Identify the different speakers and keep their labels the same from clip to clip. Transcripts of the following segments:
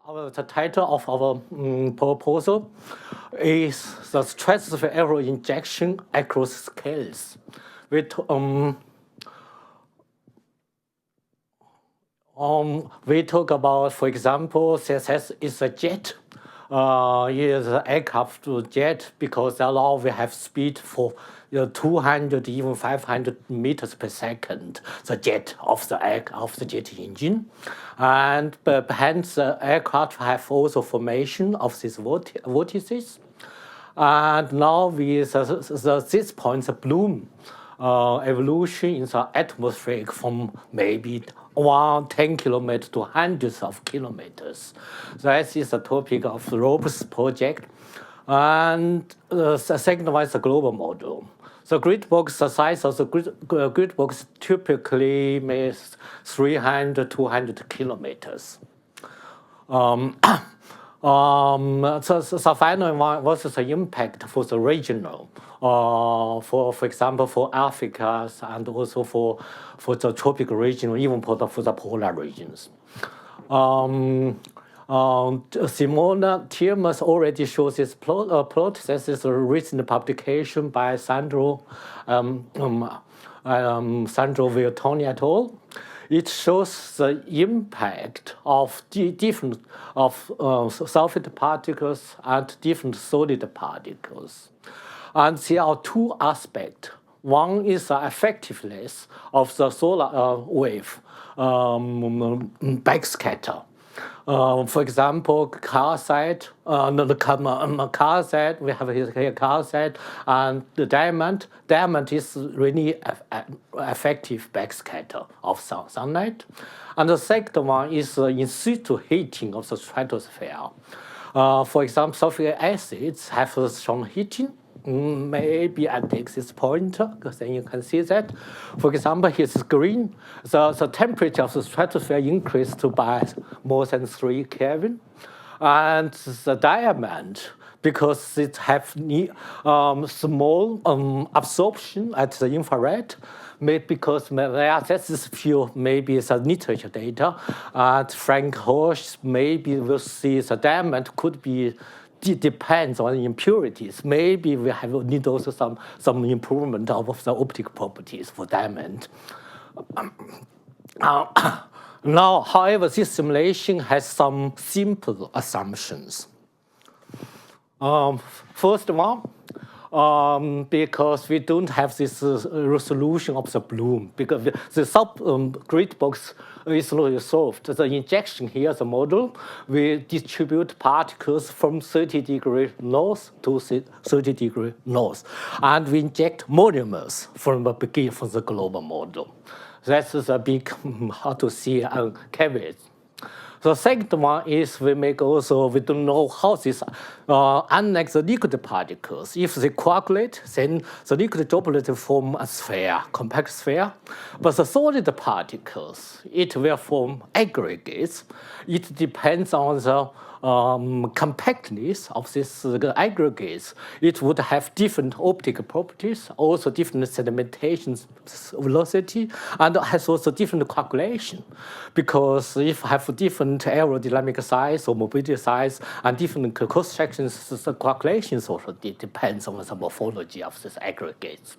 Speaker 1: The title of our proposal is the stratosphere error injection across scales. We talk about, for example, SAIaS is a jet. Is an aircraft jet because now we have speed for 200, even 500 meters per second. The jet of the jet engine, and hence the aircraft have also formation of these vortices. And now with this point, the bloom evolution in the atmospheric from maybe 10 kilometers to hundreds of kilometers. That is the topic of the ROPES project. And the second one is the global model. The grid box, the size of the grid box typically means 300, 200 kilometers. The final one was the impact for the regional, for example, for Africa and also for the tropical region, even for the polar regions. Simona Tiermas already shows this plot. This is a recent publication by Sandro Viltoni et al. It shows the impact of different solid particles and different solid particles. And there are two aspects. One is the effectiveness of the solar wave backscatter. For example, car side, car side, we have here car side, and the diamond. Diamond is really effective backscatter of sunlight. And the second one is in situ heating of the stratosphere. For example, sulfuric acids have strong heating. Maybe I take this pointer, because then you can see that. For example, here's green. The temperature of the stratosphere increased by more than 3 Kelvin. And the diamond, because it have small absorption at the infrared, because this is pure, maybe it's a literature data. Frank Horsch maybe will see the diamond could be depends on impurities. Maybe we need also some improvement of the optical properties for diamond. Now, however, this simulation has some simple assumptions. First one, because we don't have this resolution of the bloom, because the grid box is not resolved. The injection here, the model, we distribute particles from 30 degrees north to 30 degrees north. And we inject monomers from the beginning from the global model. That's a big, how to see, caveat. The second one is we don't know how this, unlike the liquid particles, if they coagulate, then the liquid droplet form a sphere, compact sphere. But the solid particles, it will form aggregates. It depends on the compactness of these aggregates. It would have different optical properties, also different sedimentation velocity, and has also different coagulation. Because if you have different aerodynamic size or mobility size and different cross sections, the coagulation also depends on the morphology of these aggregates.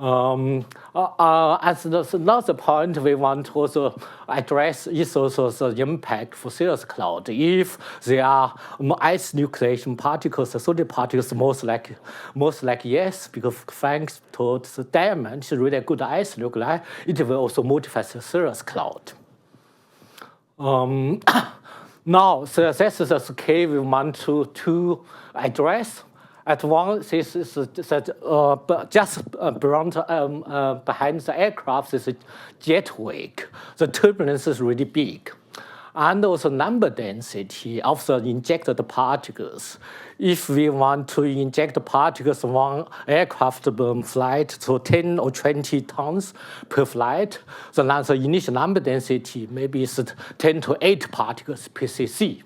Speaker 1: As another point we want to also address is also the impact for cirrus cloud. If there are ice nucleation particles, the solid particles most like yes, because thanks to the diamond, it's really good ice nuclei, it will also modify the cirrus cloud. Now, so this is the scale we want to address. At one, this is just behind the aircraft is a jet wake. The turbulence is really big. And also number density of the injected particles. If we want to inject the particles one aircraft flight to 10 or 20 tons per flight, the initial number density maybe is 10 to 8 particles per cc.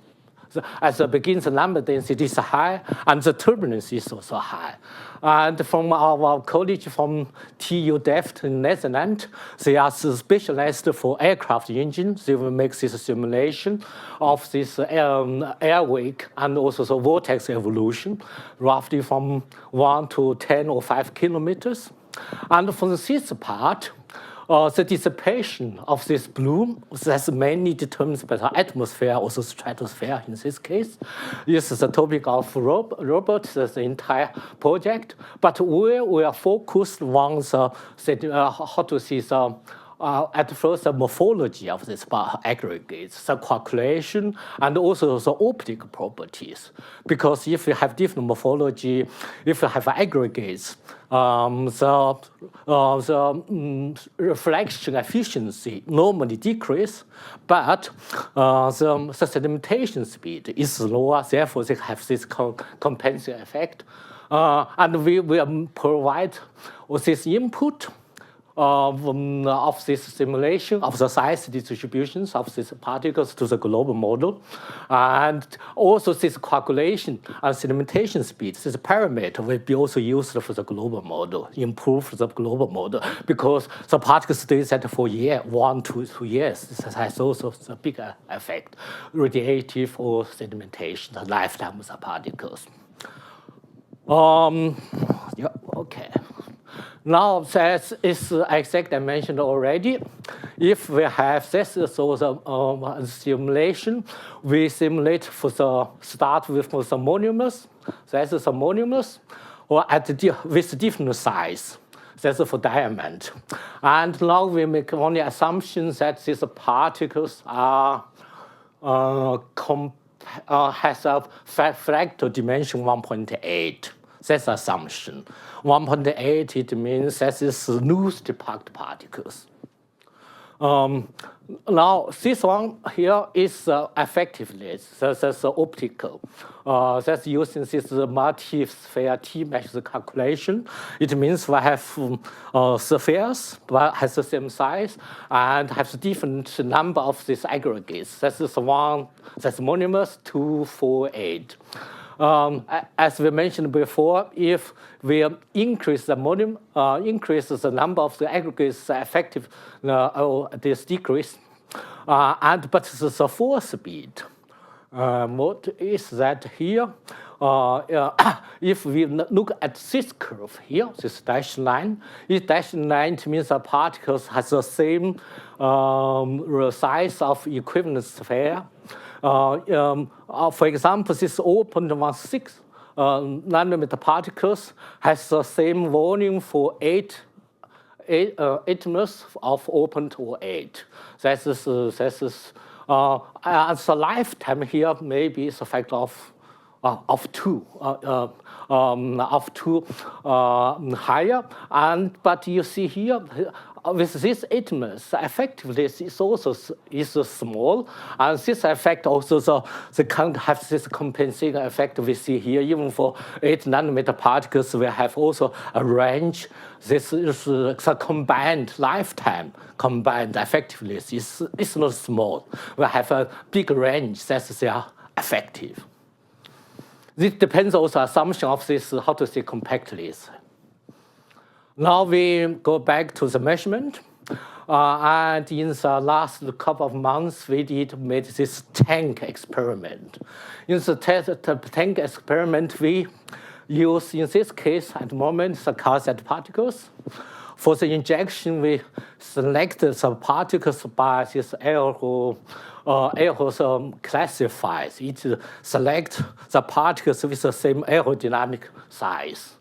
Speaker 1: At the beginning, the number density is high, and the turbulence is also high. And from our colleague from TU Delft in Netherlands, they are specialized for aircraft engines. They will make this simulation of this air wake and also the vortex evolution, roughly from 1 to 10 or 5 kilometers. And for the sixth part, the dissipation of this bloom, that's mainly determined by the atmosphere, also stratosphere in this case. This is the topic of Robert, the entire project. But we are focused on how to see the at first the morphology of this aggregates, the calculation, and also the optical properties. Because if you have different morphology, if you have aggregates, the reflection efficiency normally decrease, but the sedimentation speed is lower, therefore they have this compensating effect. And we will provide this input of this simulation of the size distributions of these particles to the global model. And also this calculation and sedimentation speed, this parameter will be also used for the global model, improve the global model, because the particle stays at for 1 to 2 years. This has also a bigger effect, radiative or sedimentation, the lifetime of the particles. Yeah, okay. Now, that is exactly I mentioned already. If we have this sort of simulation, we simulate start with the monomers. That's the monomers, or with different size. That's for diamond. And now we make only assumptions that these particles are has a fractal dimension 1.8. That's assumption. 1.8, it means that is loose packed particles. Now, this one here is effectiveness. That's optical. That's using this multi-sphere T-mesh calculation. It means we have spheres, but has the same size, and has a different number of these aggregates. That's one, that's monomers 2, 4, 8. As we mentioned before, if we increase the increases the number of the aggregates effective, this decrease, but the force speed. What is that here? If we look at this curve here, this dashed line, this dashed line means the particles has the same size of equivalent sphere. For example, this 0.16 nanometer particles has the same volume for 8 atoms of 0.08. That is as a lifetime here, maybe it's a factor of 2 higher. But you see here, with this atoms, the effectiveness is also small, and this effect also the can't have this compensating effect we see here. Even for 8 nanometer particles, we have also a range. This is a combined lifetime, combined effectiveness is not small. We have a big range that they are effective. This depends also on assumption of this, how to say, compactness. Now we go back to the measurement. And in the last couple of months, we made this tank experiment. In the tank experiment, we use, in this case, at the moment, the calcite particles. For the injection, we selected the particles by this aerosol classifies. It selects the particles with the same aerodynamic size.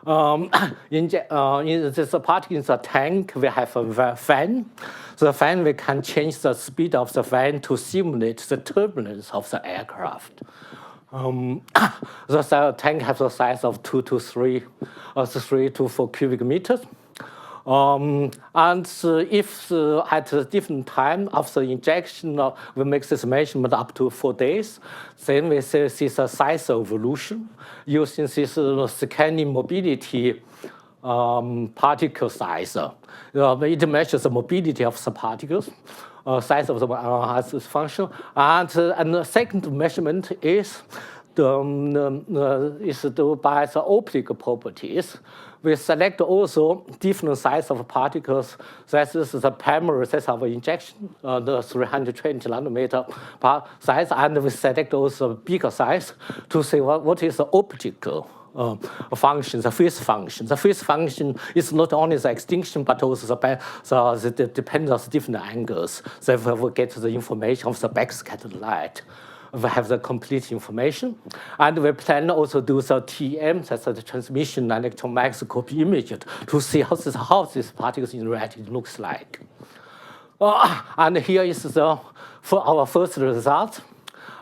Speaker 1: In this particle in the tank, we have a fan. The fan, we can change the speed of the fan to simulate the turbulence of the aircraft. The tank has a size of 3 to 4 cubic meters. And if at a different time of the injection, we make this measurement up to 4 days, then we see the size evolution using this scanning mobility particle size. It measures the mobility of the particles. size of the as this function. And the second measurement is is done by the optical properties. We select also different size of particles. That is the primary size of injection, the 320 nanometer size, and we select also bigger size to see what is the optical function, the phase function. The phase function is not only the extinction, but also the dependence of different angles. So we will get the information of the backscattered light. We have the complete information. And we plan also do the TM, that's the transmission and electron microscopy image, to see how this particles in reality looks like. And here is for our first result.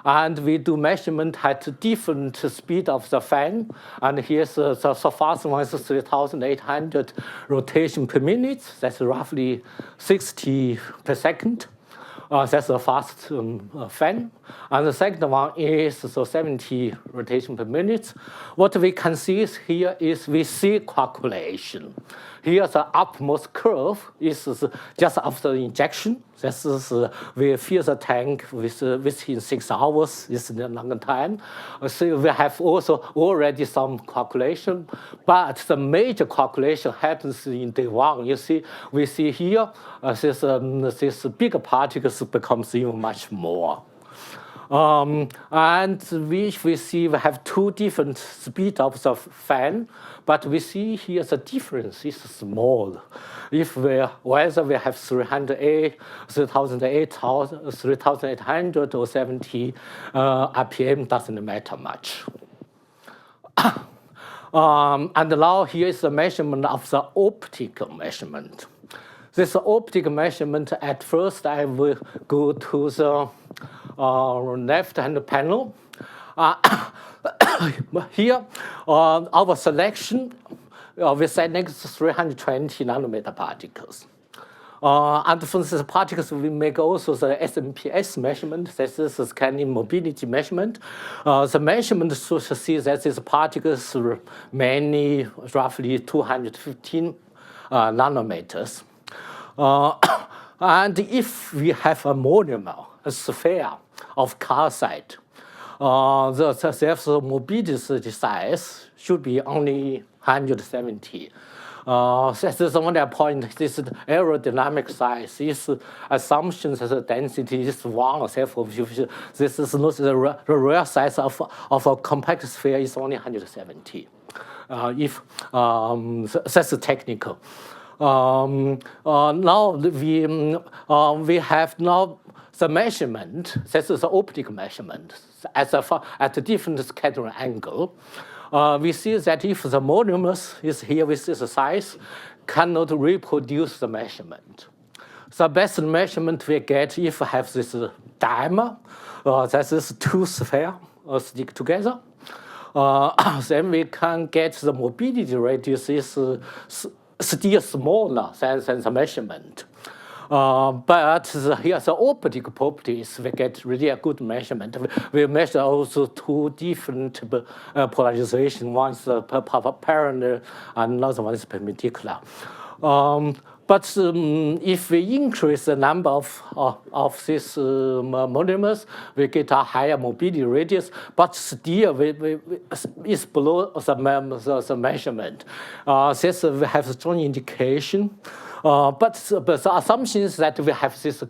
Speaker 1: And we do measurement at different speed of the fan. And here's the fast one is 3,800 rotation per minute. That's roughly 60 per second. That's a fast fan. And the second one is 70 rotation per minute. What we can see here is we see calculation. Here the upmost curve is just after injection. This is we fill the tank within 6 hours. This is a long time. So we have also already some calculation, but the major calculation happens in day one. You see, we see here this bigger particles becomes even much more. And we see we have two different speed of the fan, but we see here the difference is small. If whether we have 3,800 or 70 RPM doesn't matter much. And now here is the measurement of the optical measurement. This optical measurement, at first I will go to the left-hand panel. Here, our selection, we select 320 nanometer particles. And for these particles, we make also the SMPS measurement. This is a scanning mobility measurement. The measurement should see that these particles are mainly roughly 215 nanometers. And if we have a monomer, a sphere of calcite, the mobility size should be only 170. This is only point. This aerodynamic size is assumption that the density is 1. Therefore, this is not the real size of a compact sphere is only 170. If that's technical. Now we have now the measurement. This is the optical measurement at a different scattering angle. We see that if the monomers is here with this size, cannot reproduce the measurement. The best measurement we get if we have this dimer, that is two spheres stick together. Then we can get the mobility radius is still smaller than the measurement. But here the optical properties, we get really a good measurement. We measure also two different polarization. One is parallel and another one is perpendicular. But if we increase the number of these monomers, we get a higher mobility radius, but still it's below the measurement. This we have strong indication. But the assumption is that we have this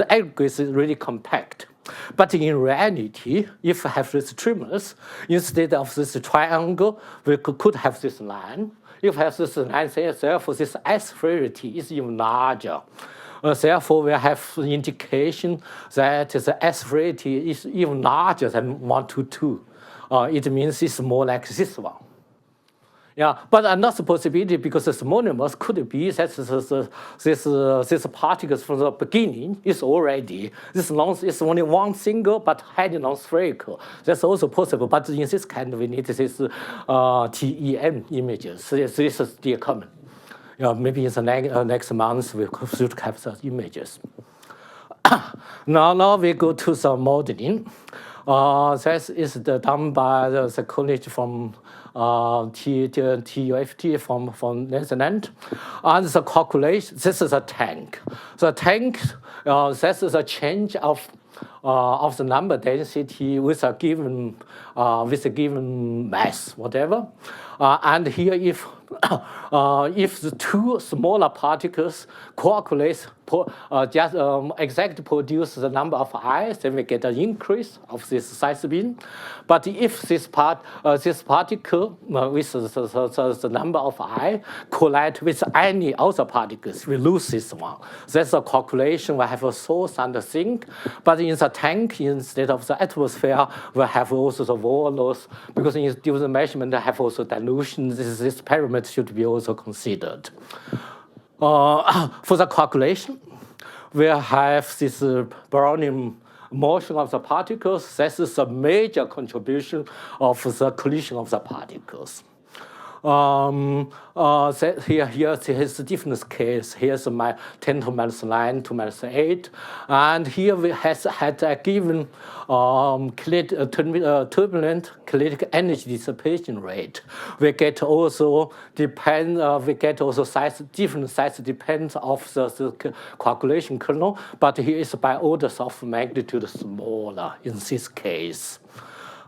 Speaker 1: aggregate is really compact. But in reality, if we have these tremors, instead of this triangle, we could have this line. If we have this line, therefore this aspherity is even larger. Therefore, we have indication that the aspherity is even larger than 1 to 2. It means it's more like this one. Yeah, but another possibility, because the monomers could be that this particles from the beginning is already, this long is only one single but highly non-spherical. That's also possible, but in this kind we need this TEM images. So this is still common. Yeah, maybe in the next month we should capture images. Now we go to the modeling. That is done by the college from TUFT from Netherlands. And the calculation, this is a tank. The tank, this is a change of the number density with a given mass, whatever. And here, if the two smaller particles coagulate, exactly produce the number of i's, then we get an increase of this size bin. But if this particle with the number of I collide with any other particles, we lose this one. That's a calculation. We have a source and a sink. But in the tank, instead of the atmosphere, we have also the volumes, because during the measurement, we have also dilution. This parameter should be also considered. For the calculation, we have this Brownian motion of the particles. This is a major contribution of the collision of the particles. Here's a different case. Here's my 10 to minus 9 to minus 8. And here we had a given turbulent kinetic energy dissipation rate. We get also size, different size depends of the calculation kernel, but here is by orders of magnitude smaller in this case.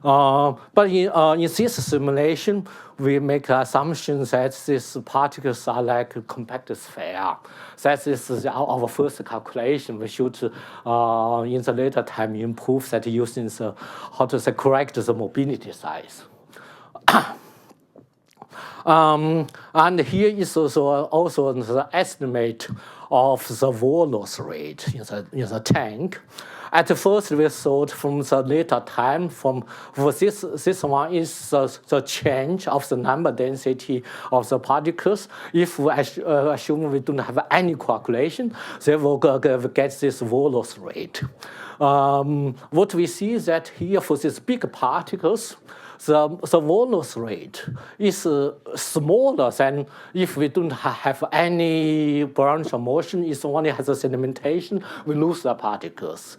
Speaker 1: But in this simulation, we make assumptions that these particles are like a compact sphere. That is our first calculation. We should, in the later time, improve that using correct the mobility size. And here is also the estimate of the volume rate in the tank. At first, we thought from the later time, for this one is the change of the number density of the particles. If we assume we don't have any calculation, then we'll get this volume rate. What we see is that here for these big particles, the volume rate is smaller than if we don't have any Brownian motion. It only has a sedimentation, we lose the particles.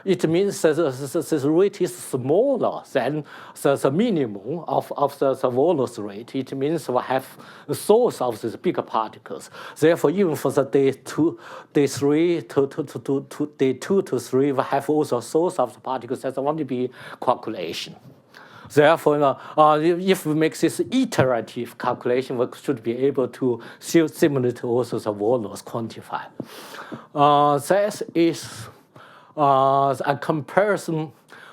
Speaker 1: It means that the rate is smaller than the minimum of the volume rate. It means we have the source of these bigger particles. Therefore, even for the day 2 to 3, we have also a source of the particles that only be calculation. Therefore, if we make this iterative calculation, we should be able to simulate also the volumes quantify. That is a comparison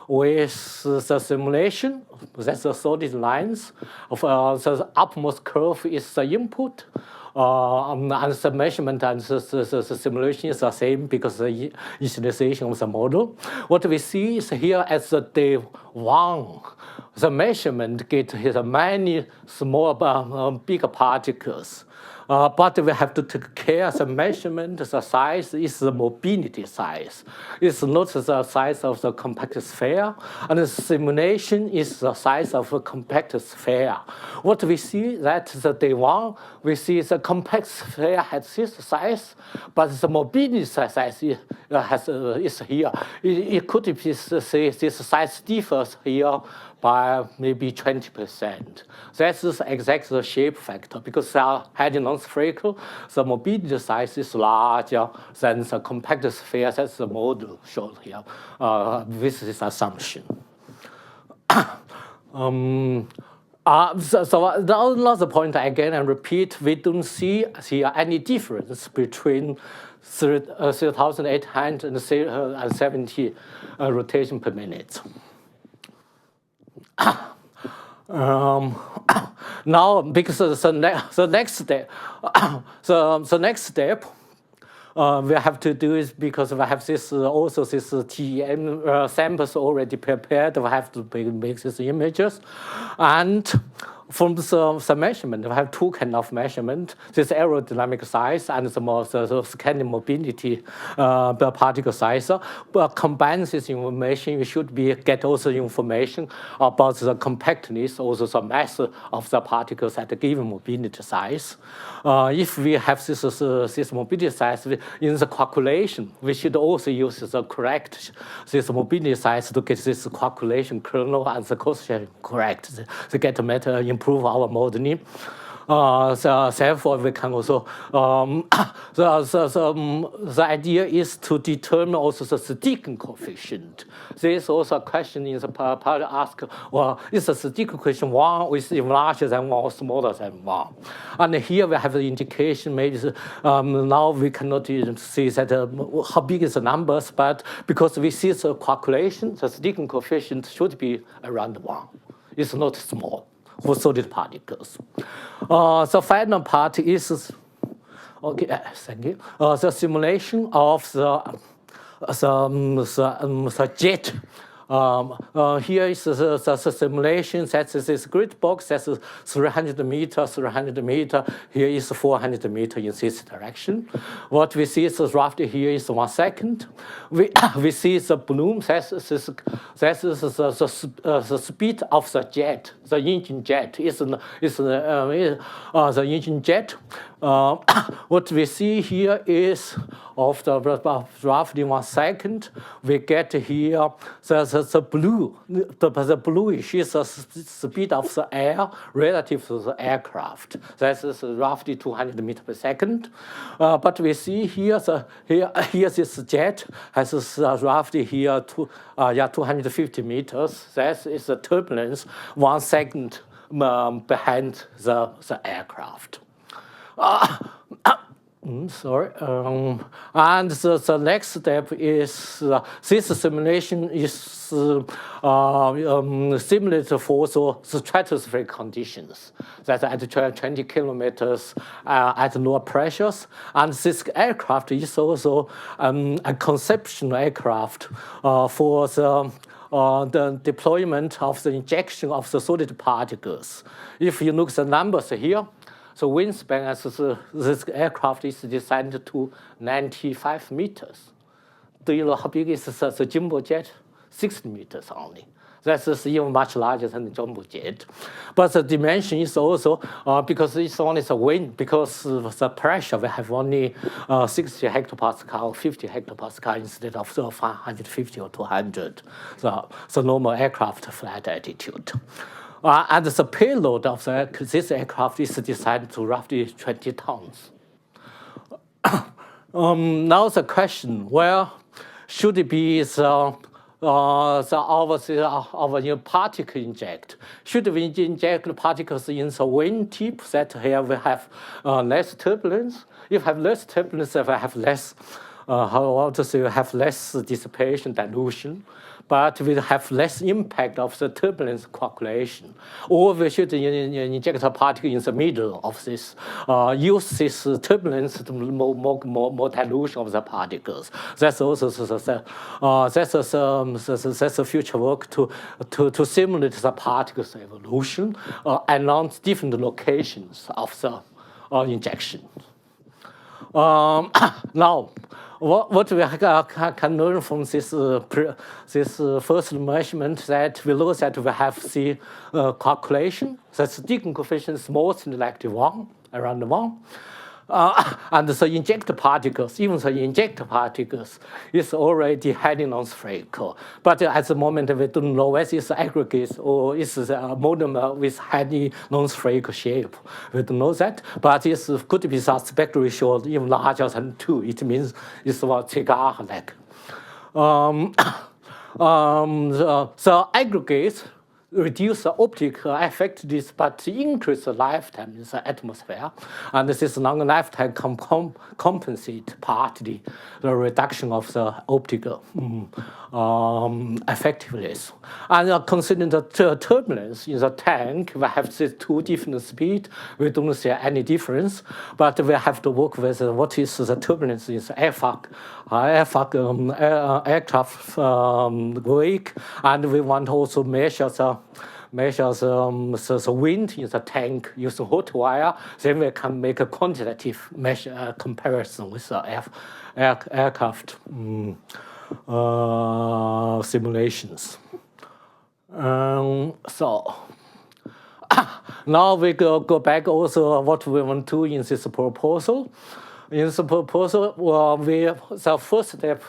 Speaker 1: with the simulation. That's the solid lines. The upmost curve is the input. And the measurement and the simulation is the same because the initialization of the model. What we see is here as the day 1, the measurement gets many small, bigger particles. But we have to take care of the measurement. The size is the mobility size. It's not the size of the compact sphere. And the simulation is the size of a compact sphere. What we see that the day 1, we see the compact sphere has this size, but the mobility size is here. It could be, say, this size differs here by maybe 20%. That's exactly the shape factor, because they are highly non-spherical. The mobility size is larger than the compact sphere. That's the model shown here with this assumption. So another point again and repeat, we don't see here any difference between 3,870 rotation per minute. Now, because the next step, we have to do is because we have this also this TEM samples already prepared. We have to make these images, and from the measurement, we have two kinds of measurement. This aerodynamic size and the scanning mobility particle size. But combine this information, we should get also information about the compactness, also the mass of the particles at a given mobility size. If we have this mobility size in the calculation, we should also use the correct this mobility size to get this calculation kernel and the coefficient correct. To get better improve our modeling. Therefore, we can also the idea is to determine also the Stratospheric coefficient. There is also a question in the part ask, well, is the Stratospheric coefficient 1 is larger than 1 or smaller than 1? And here we have the indication. Maybe now we cannot see that how big is the numbers, but because we see the calculation, the Stratospheric coefficient should be around 1. It's not small for solid particles. The final part is, okay, thank you. The simulation of the jet. Here is the simulation. That's this grid box. That's 300 meters, 300 meters. Here is 400 meters in this direction. What we see is roughly here is 1 second. We see the bloom. That's the speed of the jet. The engine jet is the engine jet. What we see here is after roughly 1 second, we get here the blue. The bluish is the speed of the air relative to the aircraft. That is roughly 200 meters per second. But we see here here this jet has roughly here 250 meters. That is the turbulence 1 second behind the aircraft. Sorry. And the next step is this simulation is simulated for the stratospheric conditions. That's at 20 kilometers at lower pressures. And this aircraft is also a conception aircraft for the deployment of the injection of the solid particles. If you look at the numbers here, so wingspan as this aircraft is designed to 95 meters. Do you know how big is the jumbo jet? 60 meters only. That is even much larger than the jumbo jet. But the dimension is also, because it's only the wind, because the pressure, we have only 60 hectopascal, 50 hectopascal instead of 550 or 200. So normal aircraft flight altitude. And the payload of this aircraft is designed to roughly 20 tons. Now the question, where should it be our particle inject? Should we inject particles in the wing tip that here we have less turbulence? If we have less turbulence, if we have less, we have less dissipation, dilution. But we have less impact of the turbulence calculation. Or we should inject a particle in the middle of this, use this turbulence to more dilution of the particles. That's also that's a future work to simulate the particles evolution along different locations of the injection. Now, what we can learn from this first measurement that we look at, we have the calculation. That's the coefficient is most likely 1, around 1. And the injected particles, even the injected particles, is already highly non-spherical. But at the moment, we don't know whether it's aggregates or it's a monomer with highly non-spherical shape. We don't know that, but it could be a spectral ratio even larger than 2. It means it's about cigar-like. So aggregates reduce the optical effectiveness, but increase the lifetime in the atmosphere. And this long lifetime compensate partly the reduction of the optical effectiveness. And considering the turbulence in the tank, we have these two different speeds. We don't see any difference, but we have to work with what is the turbulence in the aircraft wake, and we want to also measure measure the wind in the tank using hot wire, then we can make a quantitative measure comparison with the aircraft simulations. So now we go back also what we want to do in this proposal. In the proposal, the first step,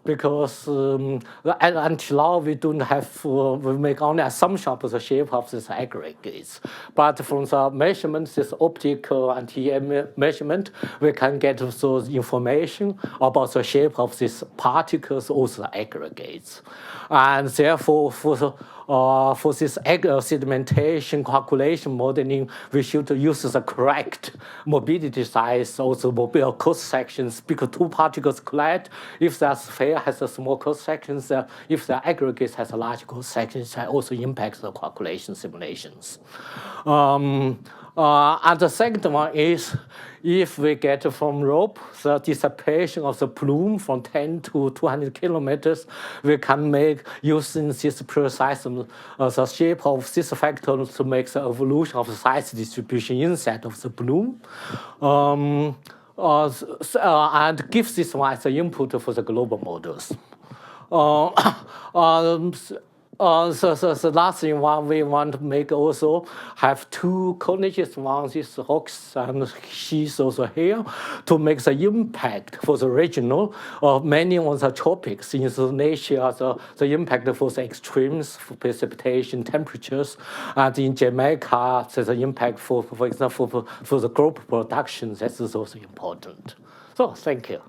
Speaker 1: because until now we don't have, we make only assumption of the shape of these aggregates. But from the measurements, this optical and TM measurement, we can get those information about the shape of these particles or the aggregates. And therefore, for this sedimentation calculation modeling, we should use the correct mobility size, also mobile cross sections, because two particles collide. If the sphere has a small cross section, if the aggregate has a large cross section, that also impacts the calculation simulations. And the second one is, if we get from rope the dissipation of the plume from 10 to 200 kilometers, we can make, using this precise the shape of this factor to make the evolution of the size distribution inside of the plume. And give this one as the input for the global models. The last thing one we want to make also have two collisions, one is rocks and seas also here, to make the impact for the regional, many on the tropics. In Indonesia, the impact for the extremes, for precipitation, temperatures, and in Jamaica, the impact for example, for the crop production, that is also important. So, thank you.